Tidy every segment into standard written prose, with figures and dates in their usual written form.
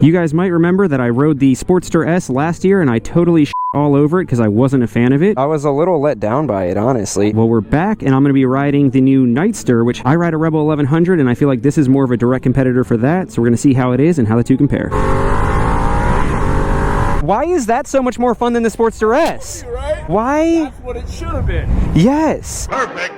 You guys might remember that I rode the Sportster S last year and I totally all over it because I wasn't a fan of it. I was a little let down by it, honestly. Well, we're back and I'm going to be riding the new Nightster, which I ride a Rebel 1100 and I feel like this is more of a direct competitor for that. So we're going to see how it is and how the two compare. Why is that so much more fun than the Sportster S? Right? Why? That's what it should have been. Yes. Perfect.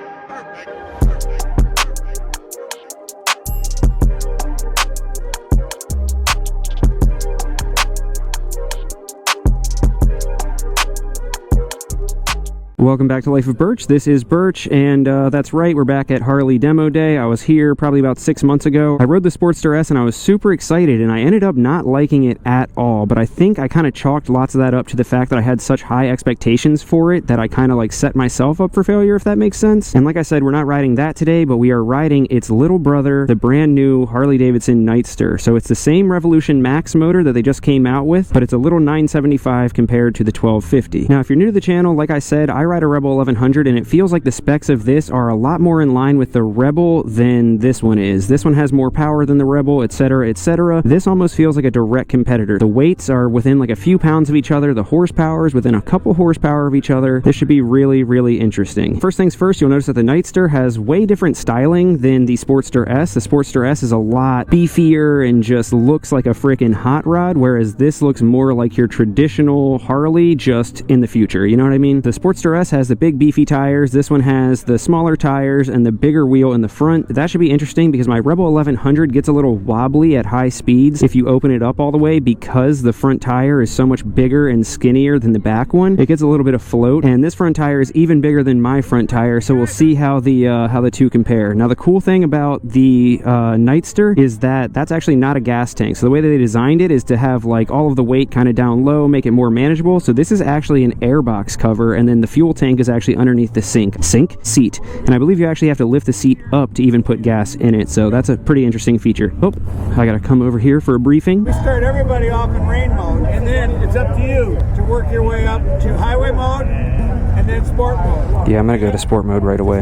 Welcome back to Life of Birch. This is Birch, and that's right, we're back at Harley Demo Day. I was here probably about 6 months ago. I rode the Sportster S and I was super excited, and I ended up not liking it at all, but I think I kind of chalked lots of that up to the fact that I had such high expectations for it that I kind of like set myself up for failure, if that makes sense. And like I said, we're not riding that today, but we are riding its little brother, the brand new Harley-Davidson Nightster. So it's the same Revolution Max motor that they just came out with, but it's a little 975 compared to the 1250. Now, if you're new to the channel, like I said, I ride a Rebel 1100 and it feels like the specs of this are a lot more in line with the Rebel than this one is. This one has more power than the Rebel, etc., etc. This almost feels like a direct competitor. The weights are within like a few pounds of each other. The horsepower is within a couple horsepower of each other. This should be really, really interesting. First things first, you'll notice that the Nightster has way different styling than the Sportster S. The Sportster S is a lot beefier and just looks like a freaking hot rod, whereas this looks more like your traditional Harley just in the future. You know what I mean? The Sportster S has the big beefy tires. This one has the smaller tires and the bigger wheel in the front. That should be interesting because my Rebel 1100 gets a little wobbly at high speeds if you open it up all the way, because the front tire is so much bigger and skinnier than the back one. It gets a little bit of float, and this front tire is even bigger than my front tire, so we'll see how the two compare. Now, the cool thing about the Nightster is that that's actually not a gas tank. So the way that they designed it is to have like all of the weight kind of down low, make it more manageable. So this is actually an airbox cover, and then the fuel tank is actually underneath the seat, and I believe you actually have to lift the seat up to even put gas in it, so that's a pretty interesting feature. Oh, I gotta come over here for a briefing. We start everybody off in rain mode, and then it's up to you to work your way up to highway mode and then sport mode. Yeah, I'm gonna go to sport mode right away.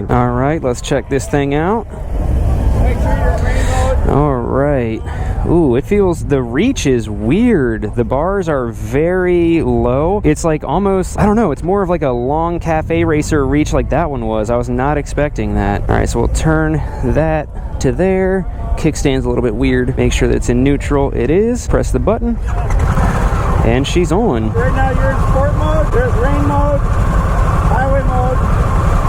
All right, let's check this thing out. Make sure you're in rain mode. All right. Ooh, it feels, the reach is weird. The bars are very low. It's like almost, I don't know, it's more of like a long cafe racer reach like that one was. I was not expecting that. All right, so we'll turn that to there. Kickstand's a little bit weird. Make sure that it's in neutral. It is. Press the button. And she's on. Right now you're in sport mode. There's rain mode, highway mode,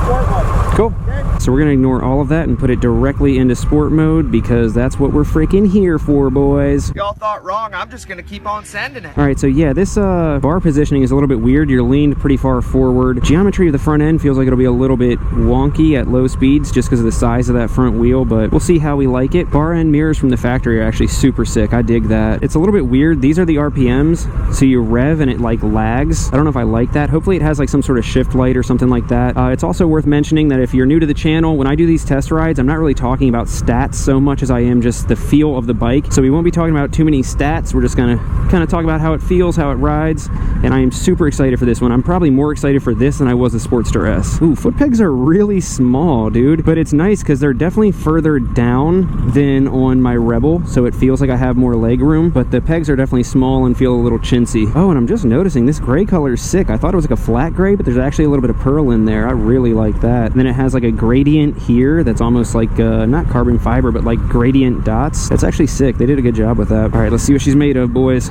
sport mode. Cool. So we're going to ignore all of that and put it directly into sport mode because that's what we're freaking here for, boys. Y'all thought wrong. I'm just going to keep on sending it. All right, so yeah, this bar positioning is a little bit weird. You're leaned pretty far forward. Geometry of the front end feels like it'll be a little bit wonky at low speeds just because of the size of that front wheel, but we'll see how we like it. Bar end mirrors from the factory are actually super sick. I dig that. It's a little bit weird. These are the RPMs, so you rev and it like lags. I don't know if I like that. Hopefully it has like some sort of shift light or something like that. It's also worth mentioning that if you're new to the channel, when I do these test rides, I'm not really talking about stats so much as I am just the feel of the bike. So we won't be talking about too many stats. We're just gonna kind of talk about how it feels, how it rides, and I am super excited for this one. I'm probably more excited for this than I was the Sportster S. Ooh, foot pegs are really small, dude, but it's nice because they're definitely further down than on my Rebel, so it feels like I have more leg room, but the pegs are definitely small and feel a little chintzy. Oh, and I'm just noticing this gray color is sick. I thought it was like a flat gray, but there's actually a little bit of pearl in there. I really like that. And then it has like a gradient here that's almost like not carbon fiber, but like gradient dots. That's actually sick. They did a good job with that. All right, let's see what she's made of, boys.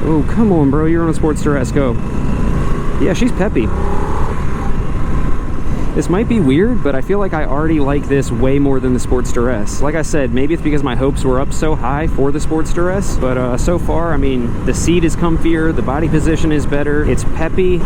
Oh, come on, bro. You're on a Sportster S. Go. Yeah, she's peppy. This might be weird, but I feel like I already like this way more than the Sportster S. Like I said, maybe it's because my hopes were up so high for the Sportster S, but so far, I mean, the seat is comfier, the body position is better, it's peppy.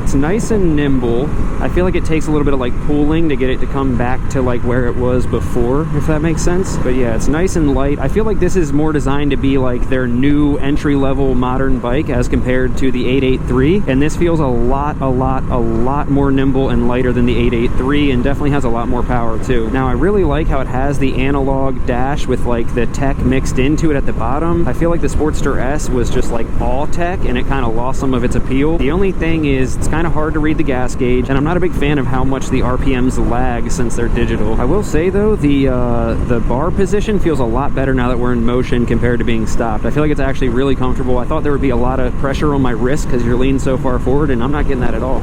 It's nice and nimble. I feel like it takes a little bit of like pulling to get it to come back to like where it was before, if that makes sense. But yeah, it's nice and light. I feel like this is more designed to be like their new entry-level modern bike as compared to the 883. And this feels a lot more nimble and lighter than the 883, and definitely has a lot more power too. Now, I really like how it has the analog dash with like the tech mixed into it at the bottom. I feel like the Sportster S was just like all tech and it kind of lost some of its appeal. The only thing is it's kind kind of hard to read the gas gauge, and I'm not a big fan of how much the RPMs lag since they're digital. I will say though, the bar position feels a lot better now that we're in motion compared to being stopped. I feel like it's actually really comfortable. I thought there would be a lot of pressure on my wrist because you're leaning so far forward, and I'm not getting that at all.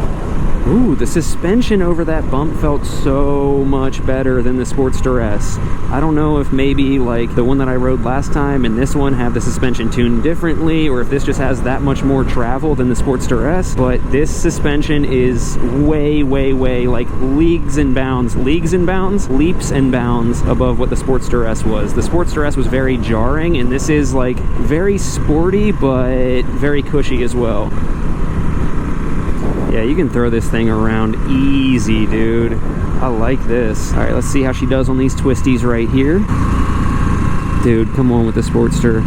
Ooh, the suspension over that bump felt so much better than the Sportster S. I don't know if maybe like the one that I rode last time and this one have the suspension tuned differently, or if this just has that much more travel than the Sportster S, but this suspension is way, like leaps and bounds above what the Sportster S was. The Sportster S was very jarring, and this is like very sporty, but very cushy as well. Yeah, you can throw this thing around easy, dude. I like this. All right, let's see how she does on these twisties right here. Dude, come on with the Sportster.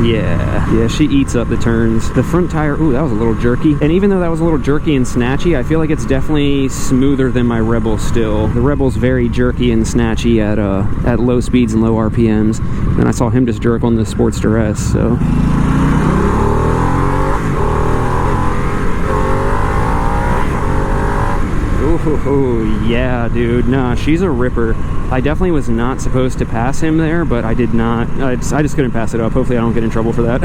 Yeah, she eats up the turns. The front tire, ooh, that was a little jerky. And even though that was a little jerky and snatchy, I feel like it's definitely smoother than my Rebel still. The Rebel's very jerky and snatchy at low speeds and low RPMs. And I saw him just jerk on the Sportster S, so... Oh, yeah, dude. Nah, she's a ripper. I definitely was not supposed to pass him there, but I did not. I just couldn't pass it up. Hopefully I don't get in trouble for that.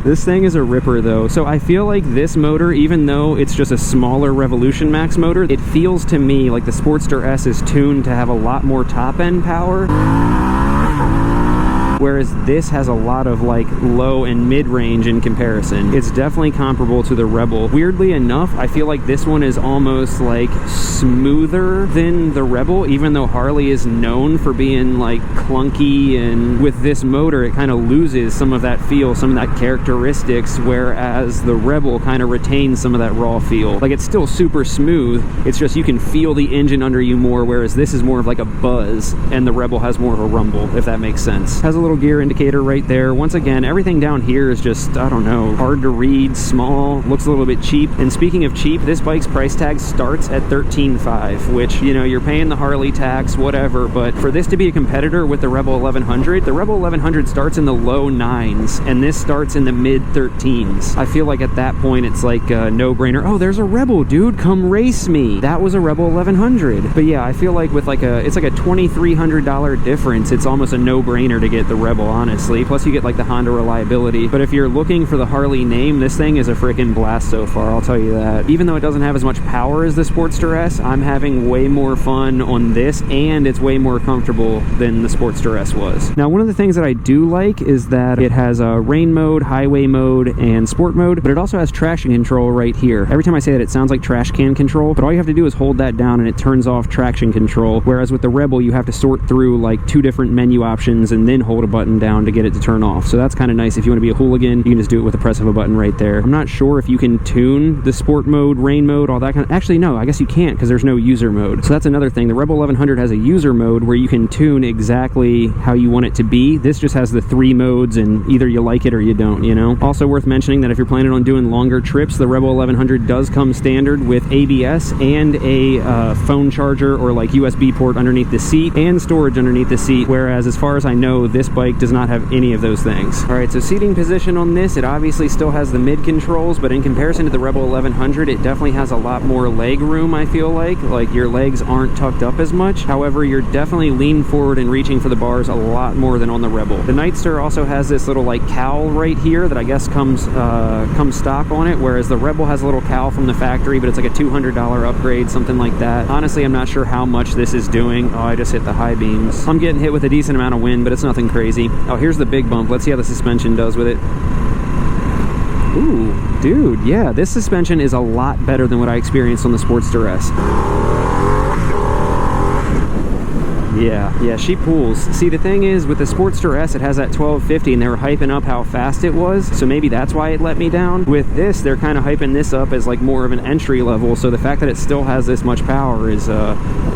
This thing is a ripper, though. So I feel like this motor, even though it's just a smaller Revolution Max motor, it feels to me like the Sportster S is tuned to have a lot more top-end power. Whereas this has a lot of like low and mid-range in comparison. It's definitely comparable to the Rebel. Weirdly enough, I feel like this one is almost like smoother than the Rebel, even though Harley is known for being like clunky, and with this motor it kind of loses some of that feel, some of that characteristics, whereas the Rebel kind of retains some of that raw feel. Like it's still super smooth, it's just you can feel the engine under you more, whereas this is more of like a buzz, and the Rebel has more of a rumble, if that makes sense. Has a little gear indicator right there. Once again, everything down here is just, I don't know, hard to read, small, looks a little bit cheap. And speaking of cheap, this bike's price tag starts at $13,500, which, you know, you're paying the Harley tax, whatever, but for this to be a competitor with the Rebel 1100, the Rebel 1100 starts in the low 9s, and this starts in the mid 13s. I feel like at that point it's like a no-brainer. Oh, there's a Rebel, dude, come race me. That was a Rebel 1100. But yeah, I feel like with like it's like a $2,300 difference, it's almost a no-brainer to get the Rebel, honestly. Plus you get like the Honda reliability. But if you're looking for the Harley name, this thing is a freaking blast so far, I'll tell you that. Even though it doesn't have as much power as the Sportster S, I'm having way more fun on this, and it's way more comfortable than the Sportster S was. Now, one of the things that I do like is that it has a rain mode, highway mode, and sport mode, but it also has traction control right here. Every time I say that, it sounds like trash can control, but all you have to do is hold that down and it turns off traction control, whereas with the Rebel you have to sort through like 2 different menu options and then hold a button down to get it to turn off. So that's kind of nice. If you want to be a hooligan, you can just do it with the press of a button right there. I'm not sure if you can tune the sport mode, rain mode, all that kind of... Actually, no, I guess you can't because there's no user mode. So that's another thing. The Rebel 1100 has a user mode where you can tune exactly how you want it to be. This just has the 3 modes, and either you like it or you don't, you know? Also worth mentioning that if you're planning on doing longer trips, the Rebel 1100 does come standard with ABS and a phone charger or like USB port underneath the seat and storage underneath the seat, whereas as far as I know, this bike does not have any of those things. All right, so seating position on this, it obviously still has the mid controls, but in comparison to the Rebel 1100, it definitely has a lot more leg room, I feel like your legs aren't tucked up as much. However, you're definitely leaning forward and reaching for the bars a lot more than on the Rebel. The Nightster also has this little like cowl right here that I guess comes stock on it, whereas the Rebel has a little cowl from the factory, but it's like a $200 upgrade, something like that. Honestly, I'm not sure how much this is doing. Oh, I just hit the high beams. I'm getting hit with a decent amount of wind, but it's nothing crazy. Oh, here's the big bump. Let's see how the suspension does with it. Ooh, dude, yeah, this suspension is a lot better than what I experienced on the Sportster S. Yeah, she pulls. See, the thing is, with the Sportster S, it has that 1250, and they were hyping up how fast it was, so maybe that's why it let me down. With this, they're kind of hyping this up as like more of an entry level, so the fact that it still has this much power is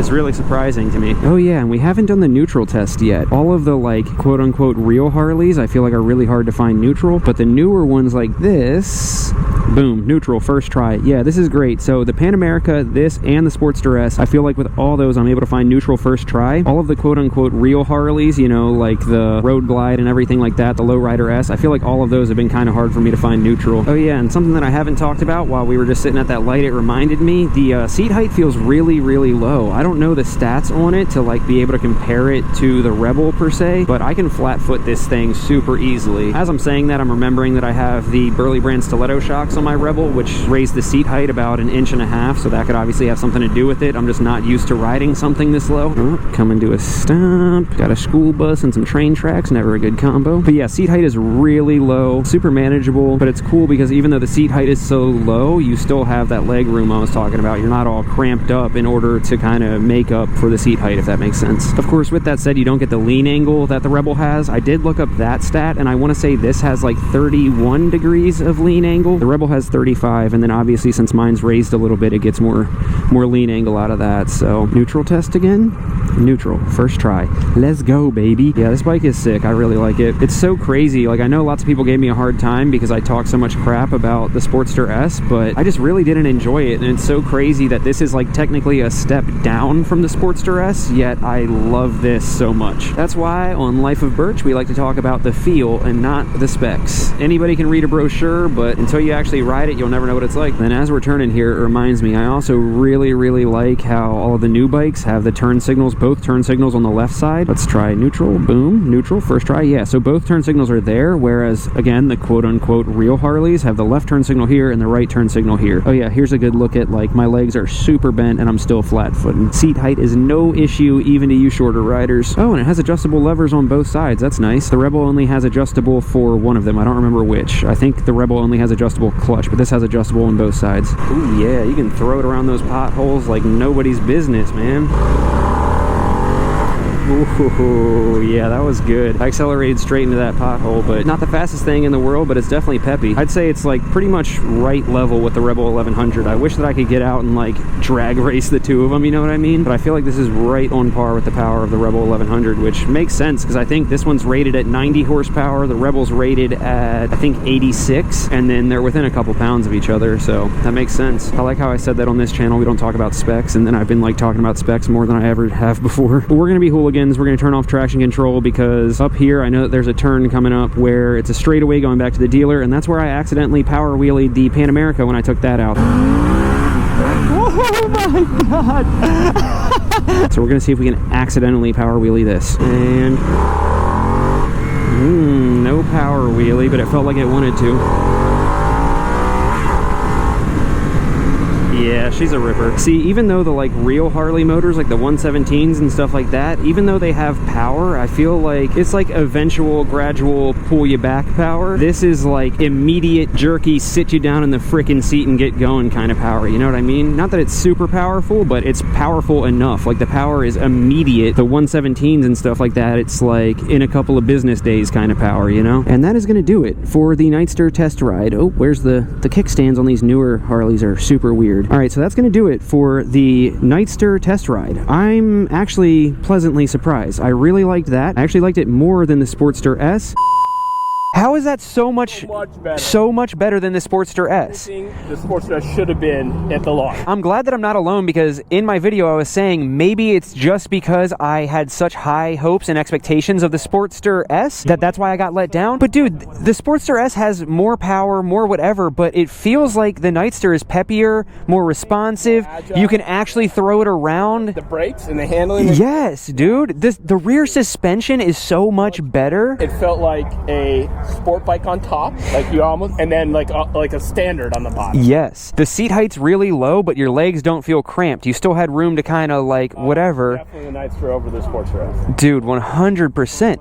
really surprising to me. Oh yeah, and we haven't done the neutral test yet. All of the like quote-unquote real Harleys, I feel like are really hard to find neutral, but the newer ones like this... Boom, neutral, first try. Yeah, this is great. So the Pan America, this, and the Sportster S, I feel like with all those, I'm able to find neutral first try. All of the quote-unquote real Harleys, you know, like the Road Glide and everything like that, the Lowrider S, I feel like all of those have been kind of hard for me to find neutral. Oh yeah, and something that I haven't talked about while we were just sitting at that light, it reminded me, the seat height feels really, really low. I don't know the stats on it to like be able to compare it to the Rebel per se, but I can flat foot this thing super easily. As I'm saying that, I'm remembering that I have the Burley brand stiletto shocks on my Rebel, which raised the seat height about 1.5 inches, so that could obviously have something to do with it. I'm just not used to riding something this low. Oh, coming to a stop. Got a school bus and some train tracks, never a good combo. But yeah, seat height is really low, super manageable, but it's cool because even though the seat height is so low, you still have that leg room I was talking about. You're not all cramped up in order to kind of make up for the seat height, if that makes sense. Of course, with that said, you don't get the lean angle that the Rebel has. I did look up that stat, and I want to say this has like 31 degrees of lean angle. The Rebel has 35, and then obviously since mine's raised a little bit, it gets more lean angle out of that. So neutral test again. Neutral, first try. Let's go, baby. Yeah, this bike is sick. I really like it. It's so crazy. Like, I know lots of people gave me a hard time because I talk so much crap about the Sportster S, but I just really didn't enjoy it. And it's so crazy that this is like technically a step down from the Sportster S, yet I love this so much. That's why on Life of Birch, we like to talk about the feel and not the specs. Anybody can read a brochure, but until you actually ride it, you'll never know what it's like. Then as we're turning here, it reminds me, I also really, really like how all of the new bikes have the turn signals, both turn signals on the left side. Let's try neutral, boom, neutral, first try. Yeah, so both turn signals are there, whereas again, the quote-unquote real Harleys have the left turn signal here and the right turn signal here. Oh yeah, here's a good look at, like, my legs are super bent and I'm still flat-footing. Seat height is no issue even to you shorter riders. Oh, and it has adjustable levers on both sides. That's nice. The Rebel only has adjustable for one of them. I don't remember which. I think the Rebel only has adjustable clutch, but this has adjustable on both sides. Ooh, yeah, you can throw it around those potholes like nobody's business, man. Ooh, yeah, that was good. I accelerated straight into that pothole, but not the fastest thing in the world, but it's definitely peppy. I'd say it's like pretty much right level with the Rebel 1100. I wish that I could get out and like drag race the two of them, you know what I mean? But I feel like this is right on par with the power of the Rebel 1100, which makes sense because I think this one's rated at 90 horsepower. The Rebel's rated at, I think, 86, and then they're within a couple pounds of each other, so that makes sense. I like how I said that on this channel. We don't talk about specs, and then I've been like talking about specs more than I ever have before. But we're gonna be hooligans. We're going to turn off traction control because up here I know that there's a turn coming up where it's a straightaway going back to the dealer, and that's where I accidentally power wheelied the Pan America when I took that out. Oh my god. So we're going to see if we can accidentally power wheelie this. And no power wheelie, but it felt like it wanted to. Yeah, she's a ripper. See, even though the like real Harley motors, like the 117s and stuff like that, even though they have power, I feel like it's like eventual, gradual, pull you back power. This is like immediate, jerky, sit you down in the frickin' seat and get going kind of power, you know what I mean? Not that it's super powerful, but it's powerful enough. Like the power is immediate. The 117s and stuff like that, it's like in a couple of business days kind of power, you know? And that is gonna do it for the Nightster test ride. Oh, where's the kickstands on these newer Harleys are super weird. All right, so that's going to do it for the Nightster test ride. I'm actually pleasantly surprised. I really liked that. I actually liked it more than the Sportster S. How is that so much better than the Sportster S? The Sportster S should have been at the launch. I'm glad that I'm not alone because in my video I was saying maybe it's just because I had such high hopes and expectations of the Sportster S that's why I got let down. But dude, the Sportster S has more power, more whatever, but it feels like the Nightster is peppier, more responsive. You can actually throw it around. The brakes and the handling. Yes, dude. The rear suspension is so much better. It felt like a sport bike on top, like you almost, and then like a standard on the bottom. Yes, the seat height's really low, but your legs don't feel cramped. You still had room to kind of like whatever. Definitely the Nightster over the Sportster S. Dude, 100%.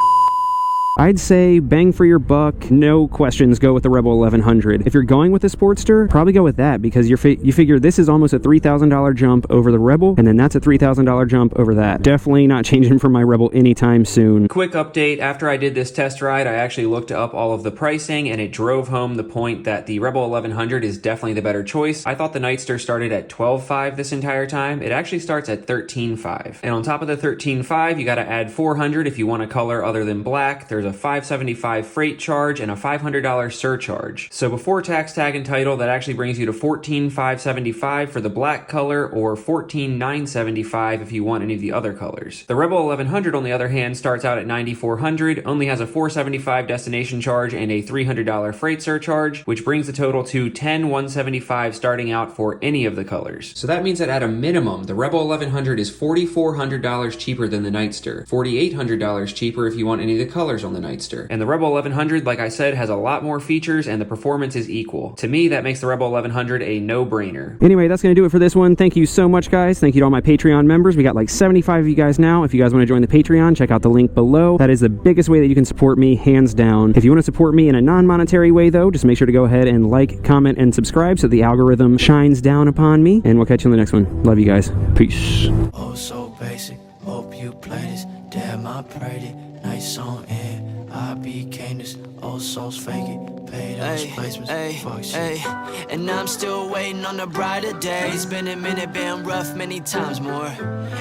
I'd say bang for your buck, no questions, go with the Rebel 1100. If you're going with the Sportster, probably go with that because you figure this is almost a $3,000 jump over the Rebel, and then that's a $3,000 jump over that. Definitely not changing from my Rebel anytime soon. Quick update, after I did this test ride, I actually looked up all of the pricing and it drove home the point that the Rebel 1100 is definitely the better choice. I thought the Nightster started at $12,500 this entire time. It actually starts at $13,500. And on top of the $13,500, you gotta add $400 if you want a color other than black. There's a $575 freight charge and a $500 surcharge. So before tax, tag, and title, that actually brings you to $14,575 for the black color, or $14,975 if you want any of the other colors. The Rebel 1100, on the other hand, starts out at $9,400, only has a $475 destination charge and a $300 freight surcharge, which brings the total to $10,175 starting out for any of the colors. So that means that at a minimum, the Rebel 1100 is $4,400 cheaper than the Nightster, $4,800 cheaper if you want any of the colors on the Nightster. And the Rebel 1100, like I said, has a lot more features and the performance is equal. To me, that makes the Rebel 1100 a no-brainer. Anyway, that's going to do it for this one. Thank you so much, guys. Thank you to all my Patreon members. We got like 75 of you guys now. If you guys want to join the Patreon, check out the link below. That is the biggest way that you can support me, hands down. If you want to support me in a non-monetary way, though, just make sure to go ahead and like, comment, and subscribe so the algorithm shines down upon me. And we'll catch you on the next one. Love you guys. Peace. Oh, so basic. Hope you play this. Damn, I prayed it. Nice song, and I became this. Old souls fake it. Paid those placements. Fuck shit. And I'm still waiting on the brighter days. Been a minute, been rough many times more.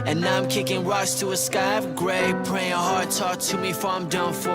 And I'm kicking rocks to a sky of gray. Praying hard, talk to me before I'm done for.